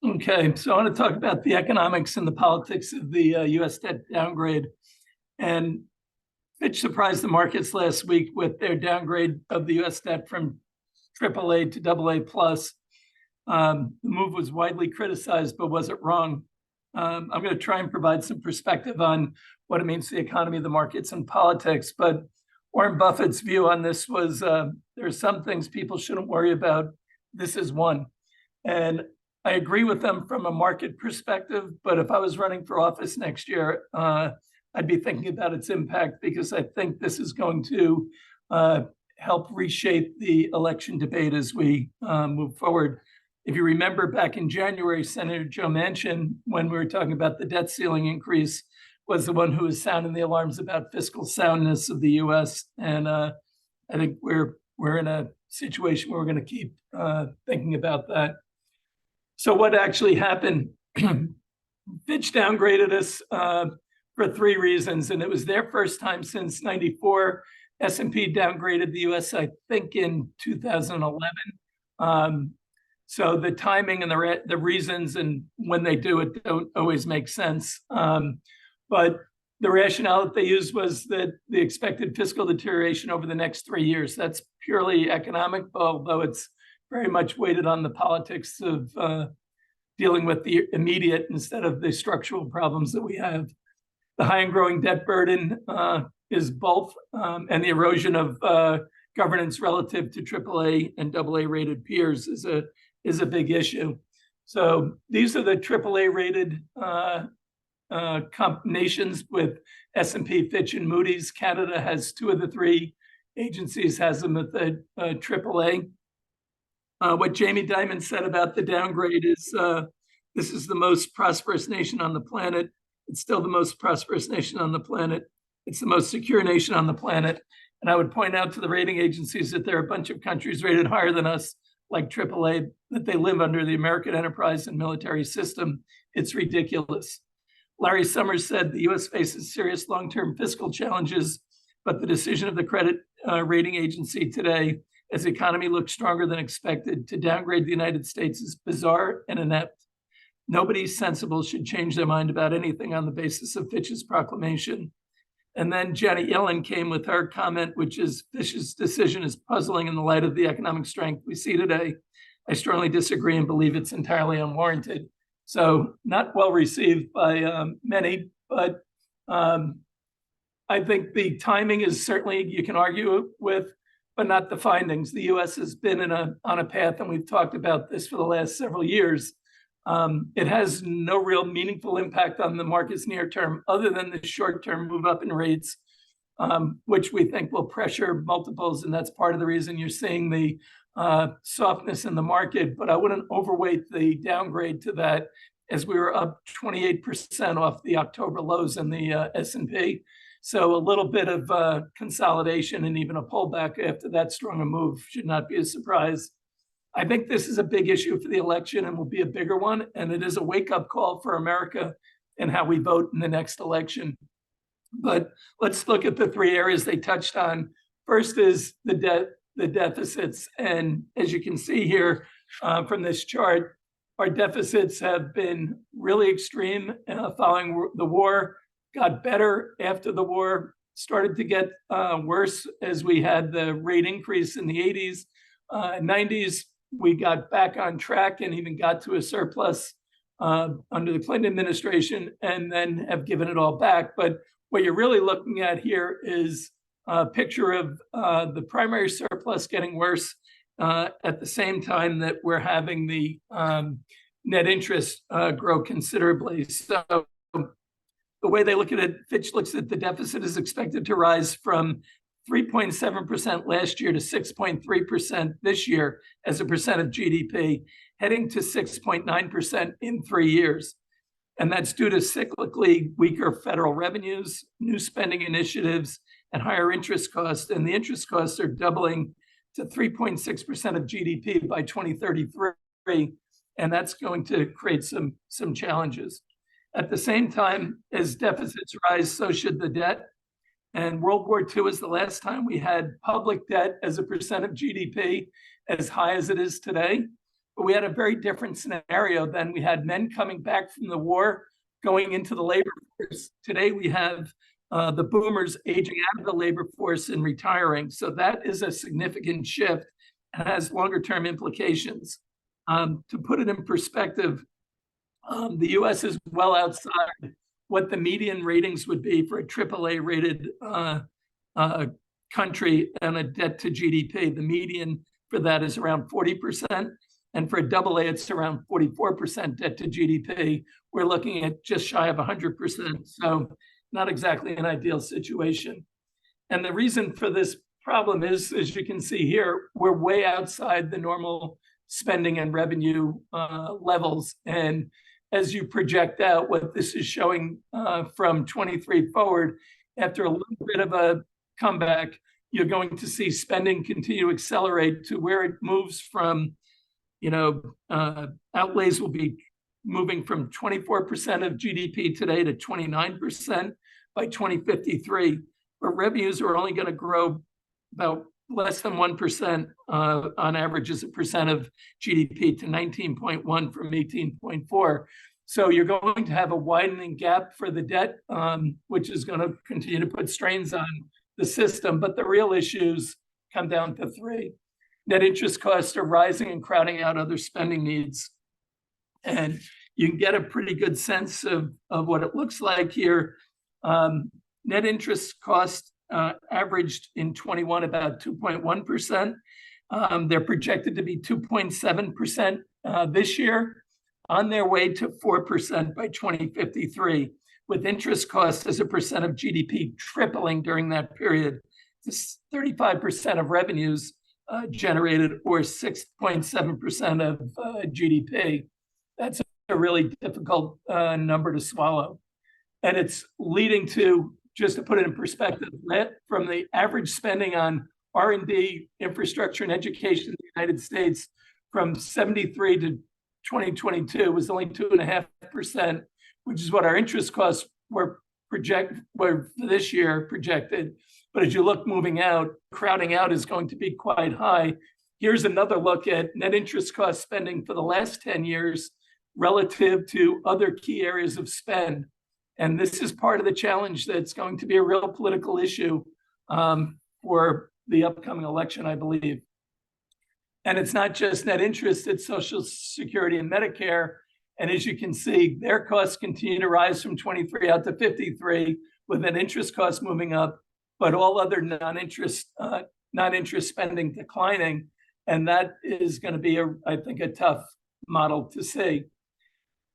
Okay, so I want to talk about the economics and the politics of the U.S. debt downgrade. And Fitch surprised the markets last week with their downgrade of the U.S. debt from AAA to AA plus. The move was widely criticized, but was it wrong? I'm going to try and provide some perspective on what it means to the economy, the markets, and politics. But Warren Buffett's view on this was there are some things people shouldn't worry about. This is one. And I agree with them from a market perspective, but if I was running for office next year, I'd be thinking about its impact because I think this is going to help reshape the election debate as we move forward. If you remember back in January, Senator Joe Manchin, when we were talking about the debt ceiling increase, was the one who was sounding the alarms about fiscal soundness of the U.S. And I think we're in a situation where we're going to keep thinking about that. So what actually happened? Fitch downgraded us for three reasons, and it was their first time since '94. S&P downgraded the U.S., I think, in 2011. So the timing and the reasons and when they do it don't always make sense. But the rationale that they used was that the expected fiscal deterioration over the next 3 years. That's purely economic, although it's very much weighted on the politics of dealing with the immediate instead of the structural problems that we have. The high and growing debt burden is both, and the erosion of governance relative to AAA and AA rated peers is a big issue. So these are the AAA rated nations with S&P, Fitch, and Moody's. Canada has two of the three agencies, has them at the AAA. What Jamie Dimon said about the downgrade is this is the most prosperous nation on the planet. It's still the most prosperous nation on the planet. It's the most secure nation on the planet. And I would point out to the rating agencies that there are a bunch of countries rated higher than us, like AAA, that they live under the American enterprise and military system. It's ridiculous. Larry Summers said the U.S. faces serious long-term fiscal challenges, but the decision of the credit rating agency today, as the economy looks stronger than expected, to downgrade the United States is bizarre and inept. Nobody sensible should change their mind about anything on the basis of Fitch's proclamation. And then Janet Yellen came with her comment, which is Fitch's decision is puzzling in the light of the economic strength we see today. I strongly disagree and believe it's entirely unwarranted. So not well received by many, but I think the timing is certainly you can argue with, but not the findings. The U.S. has been on a path, and we've talked about this for the last several years. It has no real meaningful impact on the markets near term, other than the short-term move up in rates, which we think will pressure multiples, and that's part of the reason you're seeing the softness in the market. But I wouldn't overweight the downgrade to that, as we were up 28% off the October lows in the S&P. So a little bit of consolidation and even a pullback after that strong a move should not be a surprise. I think this is a big issue for the election and will be a bigger one. And it is a wake-up call for America and how we vote in the next election. But let's look at the three areas they touched on. First is the deficits. And as you can see here from this chart, our deficits have been really extreme following the war, got better after the war, started to get worse as we had the rate increase in the 80s, 90s. We got back on track and even got to a surplus under the Clinton administration, and then have given it all back. But what you're really looking at here is a picture of the primary surplus getting worse at the same time that we're having the net interest grow considerably. So the way they look at it, Fitch looks at the deficit is expected to rise from 3.7% last year to 6.3% this year as a percent of GDP, heading to 6.9% in 3 years. And that's due to cyclically weaker federal revenues, new spending initiatives, and higher interest costs. And the interest costs are doubling to 3.6% of GDP by 2033. And that's going to create some challenges. At the same time, as deficits rise, so should the debt. And World War II is the last time we had public debt as a percent of GDP as high as it is today. But we had a very different scenario then. We had men coming back from the war, going into the labor force. Today we have the boomers aging out of the labor force and retiring. So that is a significant shift and has longer term implications. To put it in perspective, the US is well outside what the median ratings would be for a AAA rated country and a debt to GDP. The median for that is around 40%. And for a AA, it's around 44% debt to GDP. We're looking at just shy of 100%. So not exactly an ideal situation. And the reason for this problem is, as you can see here, we're way outside the normal spending and revenue levels. And as you project out, what this is showing from 23 forward, after a little bit of a comeback, you're going to see spending continue to accelerate to where it moves from, outlays will be moving from 24% of GDP today to 29% by 2053. But revenues are only going to grow about less than 1% on average as a percent of GDP to 19.1 from 18.4. So you're going to have a widening gap for the debt, which is going to continue to put strains on the system. But the real issues come down to three. Net interest costs are rising and crowding out other spending needs. And you can get a pretty good sense of what it looks like here. Net interest costs averaged in 21 about 2.1%. They're projected to be 2.7% this year, on their way to 4% by 2053, with interest costs as a percent of GDP tripling during that period to 35% of revenues generated, or 6.7% of GDP. That's a really difficult number to swallow. And it's leading to, just to put it in perspective, from the average spending on R&D, infrastructure, and education in the United States from 73 to 2022 was only 2.5%, which is what our interest costs were this year projected. But as you look moving out, crowding out is going to be quite high. Here's another look at net interest cost spending for the last 10 years relative to other key areas of spend. And this is part of the challenge that's going to be a real political issue for the upcoming election, I believe. And it's not just net interest, it's Social Security and Medicare. And as you can see, their costs continue to rise from 23 out to 53, with net interest costs moving up, but all other non-interest spending declining. And that is going to be, I think, a tough model to see.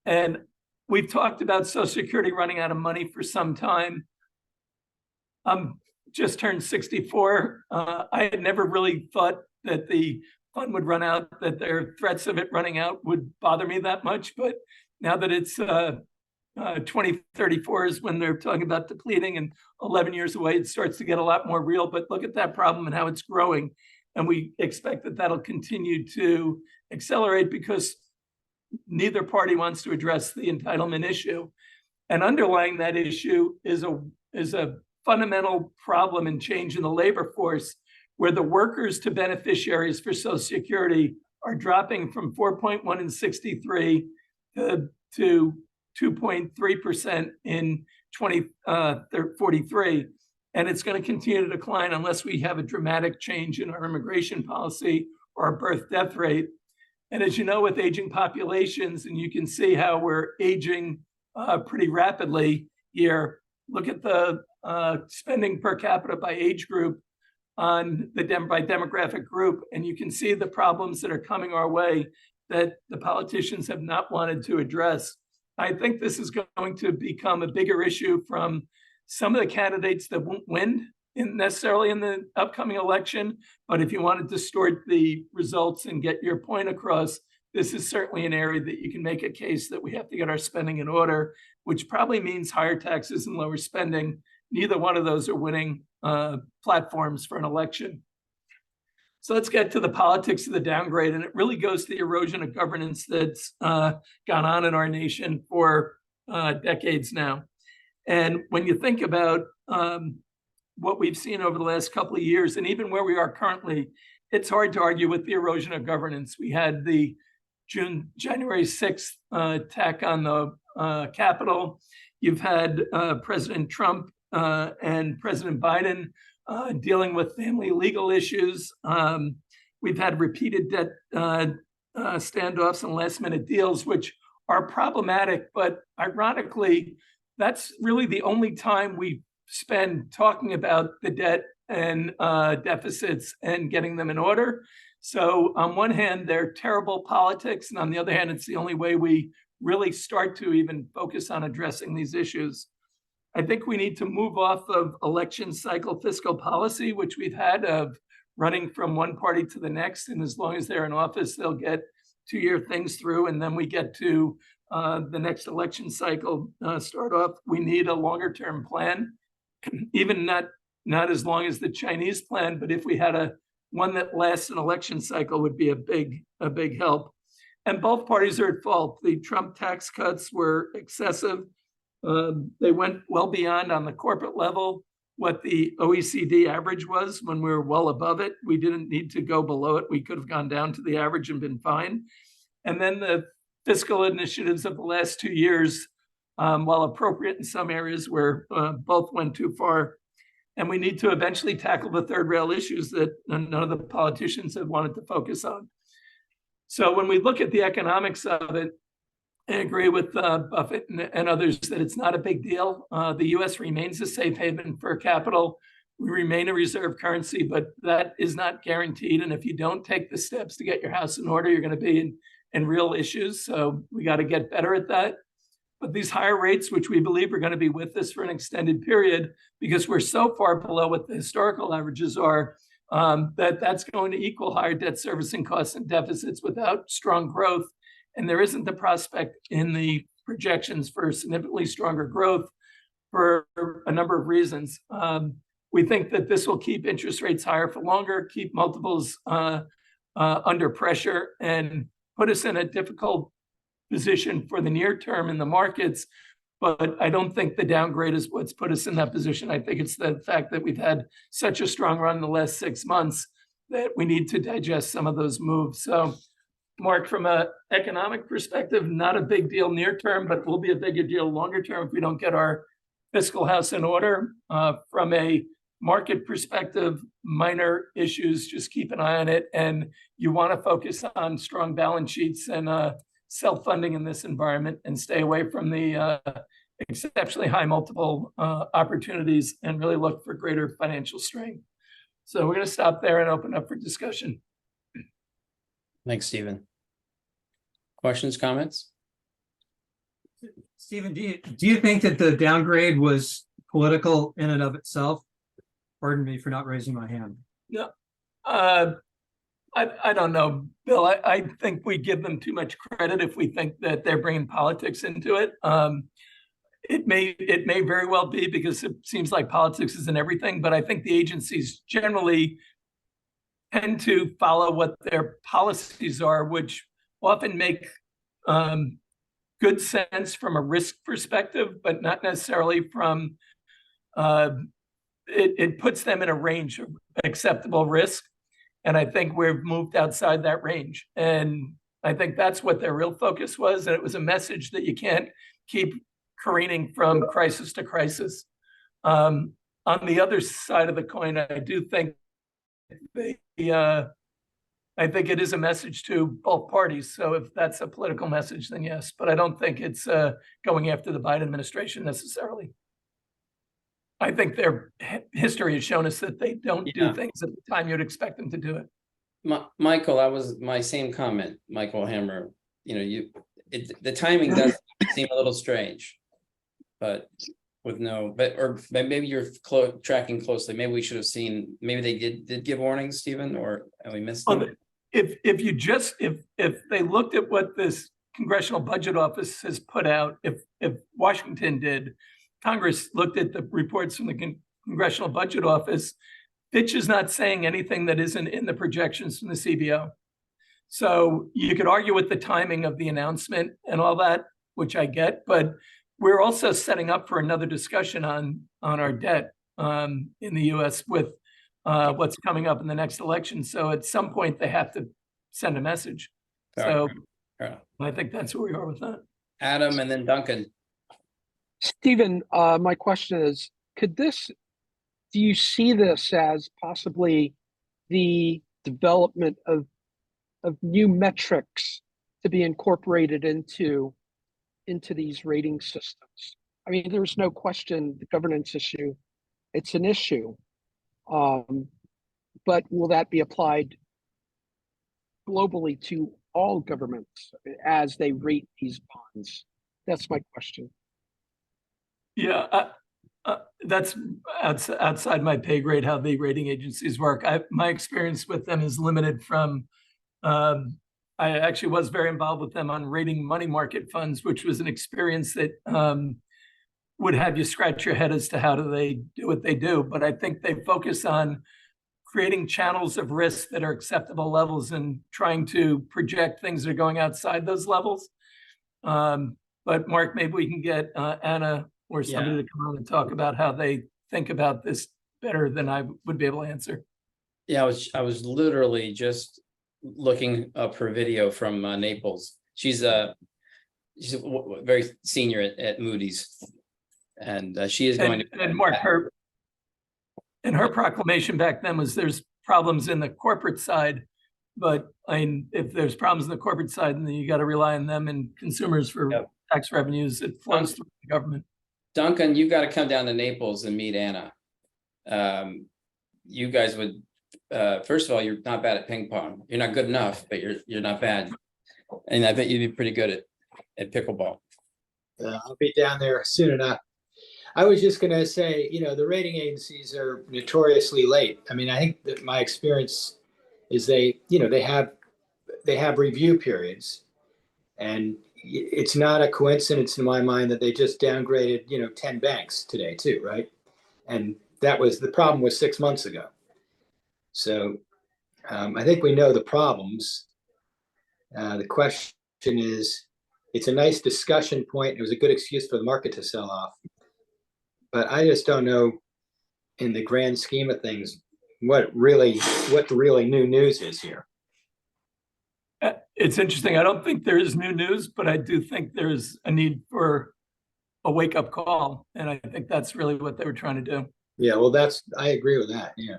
And we've talked about Social Security running out of money for some time. I'm just turned 64. I had never really thought that the fund would run out, that their threats of it running out would bother me that much. But now that it's 2034 is when they're talking about depleting, and 11 years away, it starts to get a lot more real. But look at that problem and how it's growing. And we expect that that'll continue to accelerate because neither party wants to address the entitlement issue. And underlying that issue is a fundamental problem and change in the labor force, where the workers to beneficiaries for Social Security are dropping from 4.1 in 63 to 2.3% in 2043. And it's going to continue to decline unless we have a dramatic change in our immigration policy or our birth death rate. And as you know, with aging populations, and you can see how we're aging pretty rapidly here, look at the spending per capita by age group on the by demographic group, and you can see the problems that are coming our way that the politicians have not wanted to address. I think this is going to become a bigger issue from some of the candidates that won't win necessarily in the upcoming election. But if you want to distort the results and get your point across, this is certainly an area that you can make a case that we have to get our spending in order, which probably means higher taxes and lower spending. Neither one of those are winning platforms for an election. So let's get to the politics of the downgrade. And it really goes to the erosion of governance that's gone on in our nation for decades now. And when you think about what we've seen over the last couple of years, and even where we are currently, it's hard to argue with the erosion of governance. We had the January 6th attack on the Capitol. You've had President Trump and President Biden dealing with family legal issues. We've had repeated debt standoffs and last-minute deals, which are problematic. But ironically, that's really the only time we spend talking about the debt and deficits and getting them in order. So on one hand, they're terrible politics. And on the other hand, it's the only way we really start to even focus on addressing these issues. I think we need to move off of election cycle fiscal policy, which we've had of running from one party to the next. And as long as they're in office, they'll get 2-year things through. And then we get to the next election cycle start off. We need a longer term plan, even not as long as the Chinese plan, but if we had one that lasts an election cycle would be a big help. And both parties are at fault. The Trump tax cuts were excessive. They went well beyond on the corporate level what the OECD average was when we were well above it. We didn't need to go below it. We could have gone down to the average and been fine. And then the fiscal initiatives of the last 2 years, while appropriate in some areas, where both went too far. And we need to eventually tackle the third rail issues that none of the politicians have wanted to focus on. So when we look at the economics of it, I agree with Buffett and others that it's not a big deal. The U.S. remains a safe haven for capital. We remain a reserve currency, but that is not guaranteed. And if you don't take the steps to get your house in order, you're going to be in real issues. So we got to get better at that. But these higher rates, which we believe are going to be with us for an extended period, because we're so far below what the historical averages are, that's going to equal higher debt servicing costs and deficits without strong growth. And there isn't the prospect in the projections for significantly stronger growth for a number of reasons. We think that this will keep interest rates higher for longer, keep multiples under pressure, and put us in a difficult position for the near term in the markets. But I don't think the downgrade is what's put us in that position. I think it's the fact that we've had such a strong run in the last 6 months that we need to digest some of those moves. So, Mark, from an economic perspective, not a big deal near term, but will be a bigger deal longer term if we don't get our fiscal house in order. From a market perspective, minor issues, just keep an eye on it. And you want to focus on strong balance sheets and self-funding in this environment and stay away from the exceptionally high multiple opportunities and really look for greater financial strength. So we're going to stop there and open up for discussion. Thanks, Stephen. Questions, comments? Stephen, do you think that the downgrade was political in and of itself? Pardon me for not raising my hand. No, I don't know, Bill. I think we give them too much credit if we think that they're bringing politics into it. It may very well be, because it seems like politics is in everything, but I think the agencies generally tend to follow what their policies are, which often make good sense from a risk perspective, but not necessarily from, it puts them in a range of acceptable risk. And I think we've moved outside that range. And I think that's what their real focus was. And it was a message that you can't keep careening from crisis to crisis. On the other side of the coin, I do think I think it is a message to both parties. So if that's a political message, then yes. But I don't think it's going after the Biden administration necessarily. I think their history has shown us that they don't do things at the time you'd expect them to do it. Michael, that was my same comment. Michael Hammer, the timing does seem a little strange, but with maybe you're tracking closely. Maybe we should have seen. Maybe they did give warnings, Stephen, or we missed them. If they looked at what this Congressional Budget Office has put out, if Washington did, Congress looked at the reports from the Congressional Budget Office, Fitch is not saying anything that isn't in the projections from the CBO. So you could argue with the timing of the announcement and all that, which I get, but we're also setting up for another discussion on our debt in the U.S. with what's coming up in the next election. So at some point they have to send a message. So I think that's where we are with that. Adam and then Duncan. Stephen, my question is, do you see this as possibly the development of new metrics to be incorporated into these rating systems? I mean, there's no question the governance issue, it's an issue. But will that be applied globally to all governments as they rate these bonds? That's my question. Yeah, that's outside my pay grade, how the rating agencies work. My experience with them is limited from, I actually was very involved with them on rating money market funds, which was an experience that would have you scratch your head as to how do they do what they do. But I think they focus on creating channels of risk that are acceptable levels and trying to project things that are going outside those levels. But Mark, maybe we can get Anna or somebody to come on and talk about how they think about this better than I would be able to answer. Yeah, I was literally just looking up her video from Naples. She's very senior at Moody's, and she is going to. And Mark, her proclamation back then was there's problems in the corporate side, but I mean, if there's problems in the corporate side, then you got to rely on them and consumers for tax revenues. It flows through the government. Duncan, you've got to come down to Naples and meet Anna. You guys would, first of all, you're not bad at ping pong. You're not good enough, but you're not bad. And I bet you'd be pretty good at pickleball. I'll be down there soon enough. I was just going to say, the rating agencies are notoriously late. I mean, I think that my experience is they have review periods, and it's not a coincidence in my mind that they just downgraded, 10 banks today too, right? And the problem was 6 months ago. So I think we know the problems. The question is, it's a nice discussion point. It was a good excuse for the market to sell off. But I just don't know, in the grand scheme of things, what the really new news is here. It's interesting. I don't think there is new news, but I do think there's a need for a wake-up call. And I think that's really what they were trying to do. Yeah, well, I agree with that. Yeah.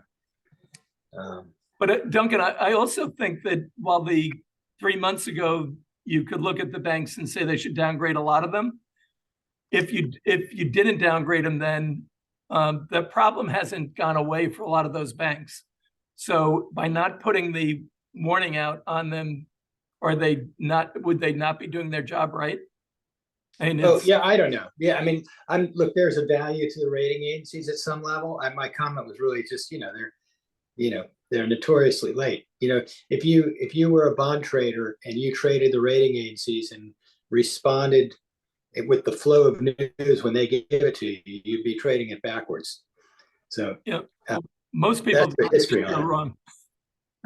But Duncan, I also think that while 3 months ago, you could look at the banks and say they should downgrade a lot of them. If you didn't downgrade them, then the problem hasn't gone away for a lot of those banks. So by not putting the warning out on them, would they not be doing their job right? I mean, I don't know. Yeah, I mean, look, there's a value to the rating agencies at some level. My comment was really just, they're notoriously late. If you were a bond trader and you traded the rating agencies and responded with the flow of news when they give it to you, you'd be trading it backwards. So most people are wrong,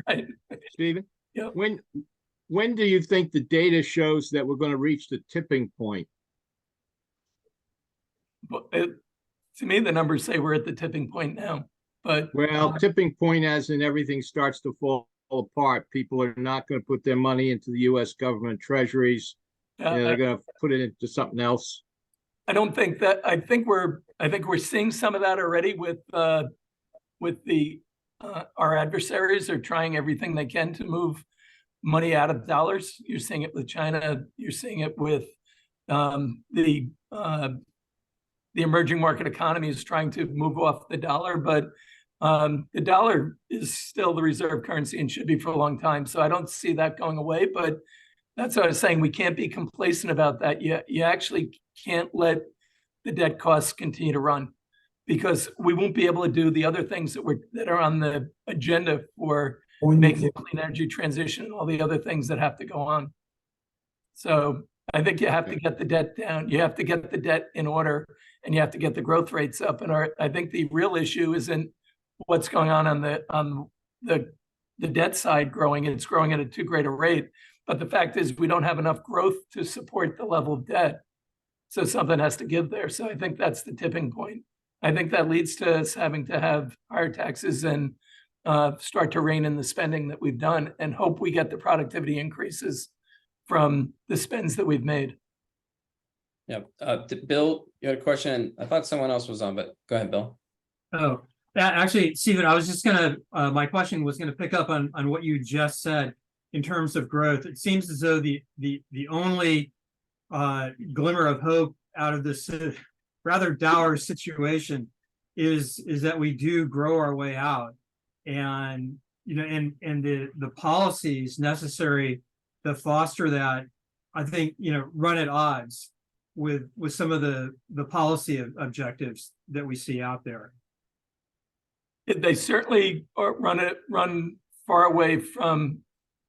right? Stephen, yeah. When do you think the data shows that we're going to reach the tipping point? To me, the numbers say we're at the tipping point now. But tipping point as in everything starts to fall apart. People are not going to put their money into the U.S. government treasuries. They're going to put it into something else. I don't think that. I think we're seeing some of that already with our adversaries are trying everything they can to move money out of dollars. You're seeing it with China. You're seeing it with the emerging market economies trying to move off the dollar, but the dollar is still the reserve currency and should be for a long time. So I don't see that going away, but that's what I was saying. We can't be complacent about that. You actually can't let the debt costs continue to run, because we won't be able to do the other things that are on the agenda for making a clean energy transition and all the other things that have to go on. So I think you have to get the debt down. You have to get the debt in order, and you have to get the growth rates up. And I think the real issue isn't what's going on the debt side growing. It's growing at a too great a rate. But the fact is we don't have enough growth to support the level of debt. So something has to give there. So I think that's the tipping point. I think that leads to us having to have higher taxes and start to rein in the spending that we've done and hope we get the productivity increases from the spends that we've made. Yeah, Bill, you had a question? I thought someone else was on, but go ahead, Bill. Oh, actually, Stephen, I was just gonna, my question was gonna pick up on what you just said in terms of growth. It seems as though the only glimmer of hope out of this rather dour situation is that we do grow our way out, and you know, and the policies necessary to foster that, I think, you know, run at odds with some of the policy objectives that we see out there. They certainly run far away from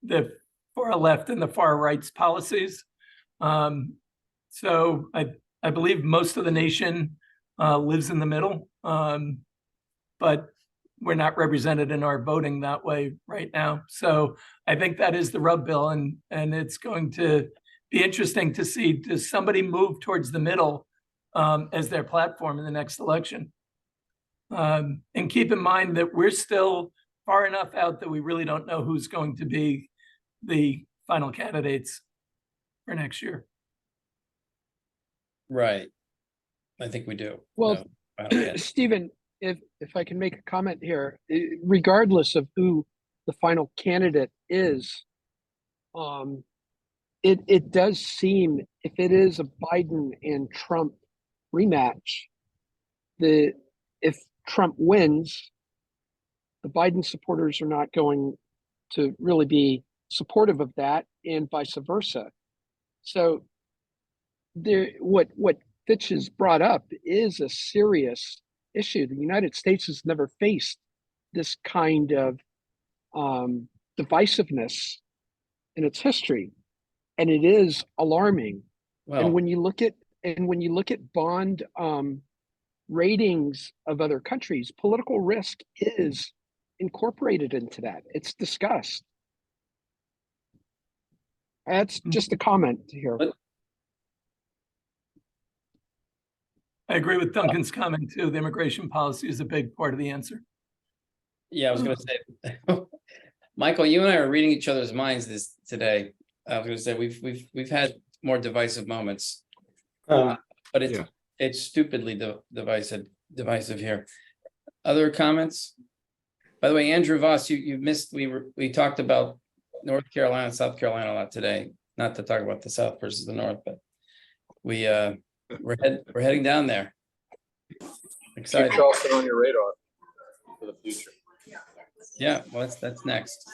the far left and the far right's policies. So I believe most of the nation lives in the middle, but we're not represented in our voting that way right now. So I think that is the rub, Bill, and it's going to be interesting to see, does somebody move towards the middle as their platform in the next election? And keep in mind that we're still far enough out that we really don't know who's going to be the final candidates for next year. Right. I think we do. Well, No, Stephen, if I can make a comment here, regardless of who the final candidate is, it does seem, if it is a Biden and Trump rematch, if Trump wins, the Biden supporters are not going to really be supportive of that, and vice versa. So what Fitch has brought up is a serious issue. The United States has never faced this kind of divisiveness in its history, and it is alarming. well, And when you look at bond ratings of other countries, political risk is incorporated into that. It's discussed. That's just a comment here. I agree with Duncan's comment too. The immigration policy is a big part of the answer. yeah, I was going to say, Michael, you and I are reading each other's minds today. I was going to say we've had more divisive moments, but it's stupidly divisive here. Other comments? By the way, Andrew Voss, you missed. We talked about North Carolina and South Carolina a lot today. Not to talk about the South versus the North, but we're heading down there. Excited. Keep Charleston on your radar for the future. Yeah, well, that's next.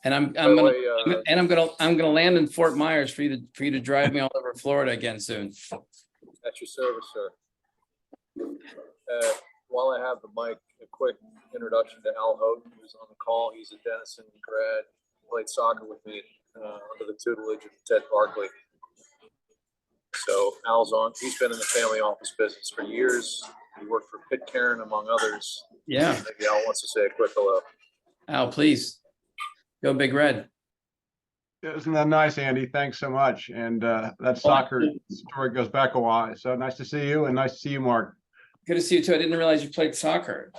And I'm By the gonna way, I'm gonna land in Fort Myers for you to drive me all over Florida again soon. at your service, sir. While I have the mic, a quick introduction to Al Houghton, who's on the call. He's a Denison grad, played soccer with me under the tutelage of Ted Barkley. So Al's on. He's been in the family office business for years. He worked for Pitcairn, among others. Yeah, Maybe Al wants to say a quick hello. Al, please go Big Red. Isn't that nice, Andy? Thanks so much. And that soccer story goes back a while. So nice to see you, and nice to see you, Mark. Good to see you too. I didn't realize you played soccer.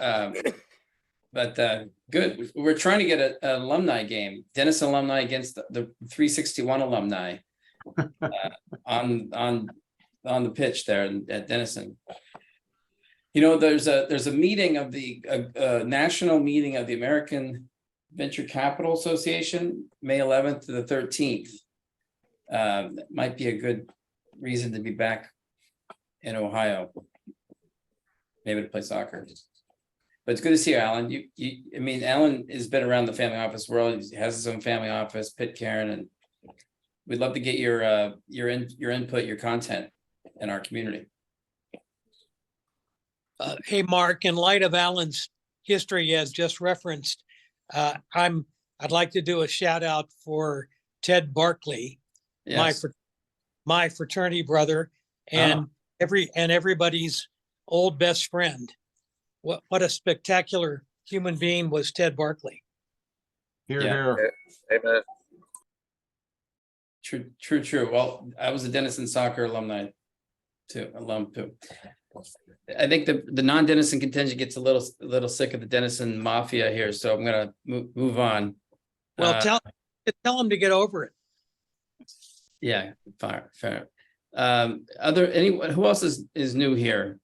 But good. We're trying to get an alumni game, Denison alumni against the 361 alumni on the pitch there at Denison. You know, there's a meeting of the national meeting of the American Venture Capital Association, May 11th to the 13th. That might be a good reason to be back in Ohio. Maybe to play soccer. But it's good to see you, Alan. I mean, Alan has been around the family office world. He has his own family office, Pitcairn, and we'd love to get your input, your content in our community. Hey, Mark, in light of Alan's history as just referenced, I'd like to do a shout out for Ted Barkley, Yes. my fraternity brother, and everybody's old best friend. What a spectacular human being was Ted Barkley. Here, Yeah. here. Amen. True. Well, I was a Denison soccer alum too. I think the non-Denison contingent gets a little sick of the Denison mafia here, so I'm gonna move on. Well, tell them to get over it. Yeah, fair. Anyone, who else is new here?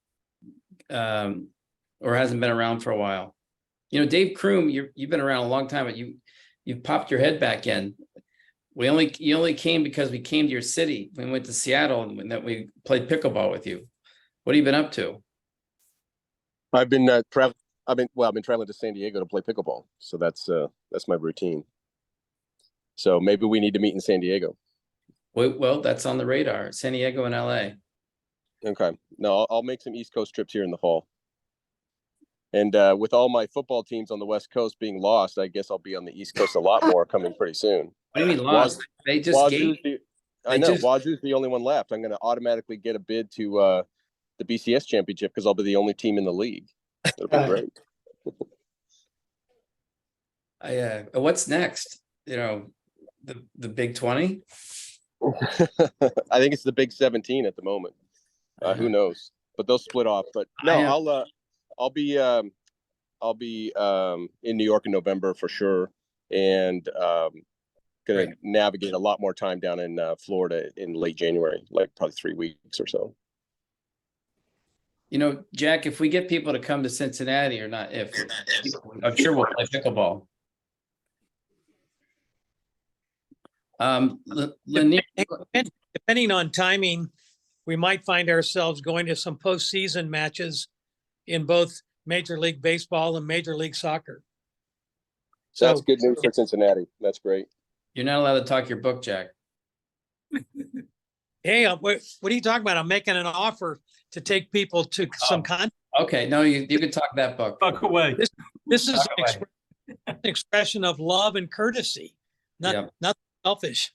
Or hasn't been around for a while? You know, Dave Kroom, you've been around a long time, but you've popped your head back in. You only came because we came to your city. We went to Seattle and that we played pickleball with you. What have you been up to? I've been I've been traveling to San Diego to play pickleball. So that's my routine. So maybe we need to meet in San Diego. Well, that's on the radar. San Diego and LA. Okay. No, I'll make some East Coast trips here in the fall. And with all my football teams on the West Coast being lost, I guess I'll be on the East Coast a lot more coming pretty soon. What do you mean lost? They just I know Wazoo's the only one left. I'm going to automatically get a bid to the BCS championship because I'll be the only team in the league. It'll be great. What's next? You know, the Big 20. I think it's the Big 17 at the moment. Who knows? But they'll split off. But no, I'll be in New York in November for sure, and gonna navigate a lot more time down in Florida in late January, like probably 3 weeks or so. You know, Jack, if we get people to come to Cincinnati or not, I'm sure we'll play pickleball. Lanier, Depending on timing, we might find ourselves going to some postseason matches in both Major League Baseball and Major League Soccer. So that's good news for Cincinnati. That's great. You're not allowed to talk your book, Jack. Hey, what are you talking about? I'm making an offer to take people to some content. Okay, no, you can talk that book. Fuck away. This is an expression of love and courtesy, not selfish.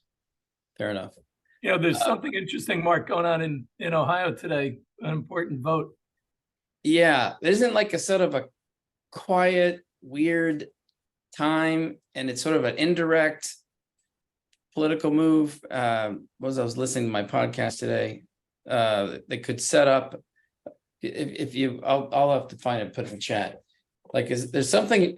Fair enough. You know, there's something interesting, Mark, going on in Ohio today, an important vote. Yeah, isn't like a sort of a quiet, weird time, and it's sort of an indirect political move. I was listening to my podcast today. They could set up if you. I'll have to find it, put it in chat. Like, there's something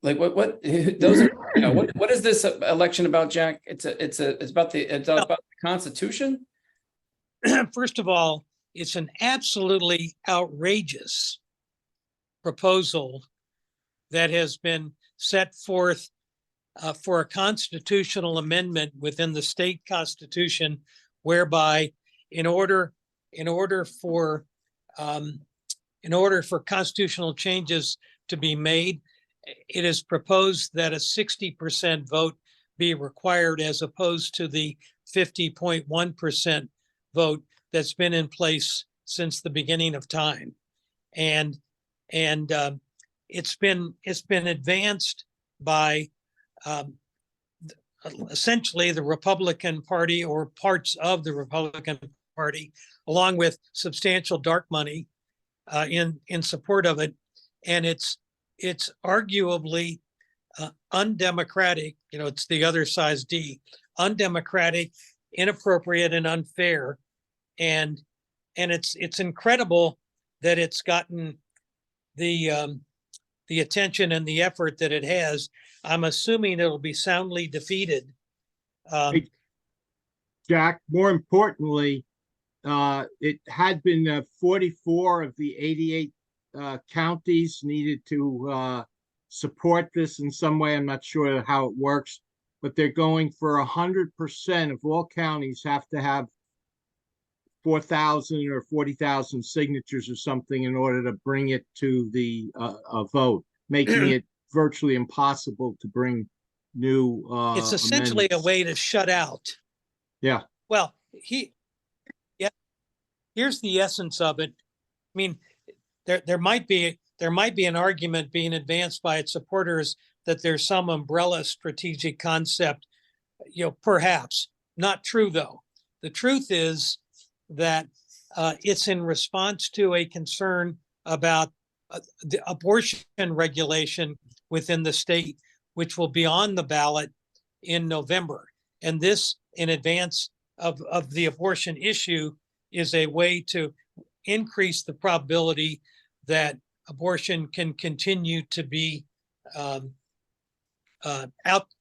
like what those are? You know, what is this election about, Jack? It's about the Constitution. First of all, it's an absolutely outrageous proposal that has been set forth for a constitutional amendment within the state constitution, whereby in order for constitutional changes to be made, it is proposed that a 60% vote be required as opposed to the 50.1% vote that's been in place since the beginning of time. And it's been advanced by essentially the Republican Party or parts of the Republican Party, along with substantial dark money in support of it. And it's arguably undemocratic. You know, it's the other size D, undemocratic, inappropriate, and unfair. And it's incredible that it's gotten the attention and the effort that it has. I'm assuming it'll be soundly defeated. Jack, more importantly, it had been 44 of the 88 counties needed to support this in some way. I'm not sure how it works, but they're going for 100% of all counties have to have 4,000 or 40,000 signatures or something in order to bring it to the vote, making it virtually impossible to bring new it's essentially amendments. A way to shut out. Yeah. Well, here's the essence of it. I mean, there might be an argument being advanced by its supporters that there's some umbrella strategic concept, you know, perhaps. Not true, though. The truth is that it's in response to a concern about the abortion regulation within the state, which will be on the ballot in November. And this, in advance of the abortion issue, is a way to increase the probability that abortion can continue to be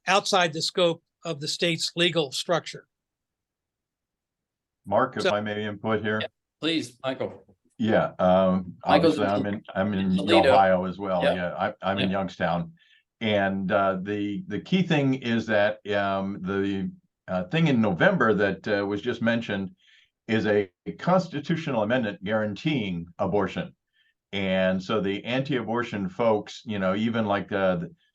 outside the scope of the state's legal structure. Mark, if So- I may input here. Yeah. Please, Michael. Yeah, Michael's obviously in I'm in Toledo. Ohio as well. Yeah. Yeah, I'm in Yeah. Youngstown. And the key thing is that the thing in November that was just mentioned is a constitutional amendment guaranteeing abortion. And so the anti-abortion folks, even like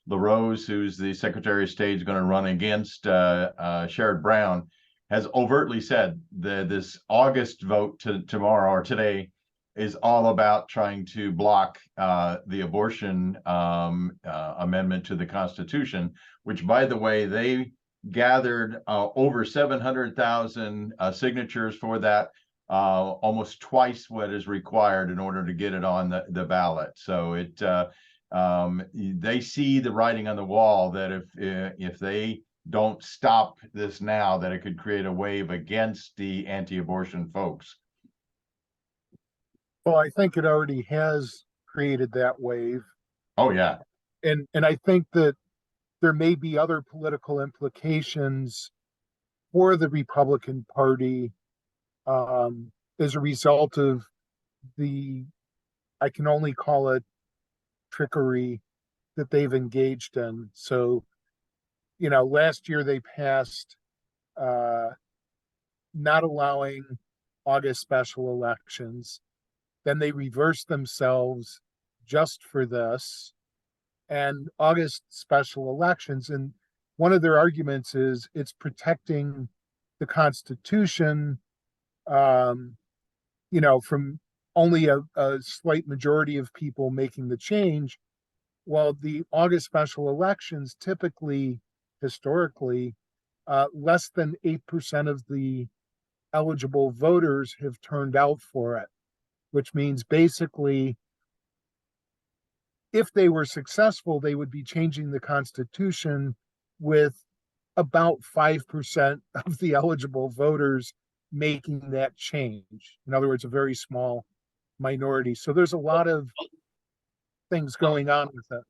LaRose, who's the Secretary of State, is going to run against Sherrod Brown, has overtly said that this August vote tomorrow or today is all about trying to block the abortion amendment to the Constitution, which, by the way, they gathered over 700,000 signatures for that, almost twice what is required in order to get it on the ballot. So they see the writing on the wall that if they don't stop this now, that it could create a wave against the anti-abortion folks. Well, I think it already has created that wave. Oh yeah. And I think that there may be other political implications for the Republican Party as a result of I can only call it trickery that they've engaged in. So, last year they passed not allowing August special elections. Then they reversed themselves just for this and August special elections. And one of their arguments is it's protecting the Constitution, from only a slight majority of people making the change. Well, the August special elections typically, historically, less than 8% of the eligible voters have turned out for it, which means basically, if they were successful, they would be changing the Constitution with about 5% of the eligible voters making that change. In other words, a very small minority. So there's a lot of things going on with it.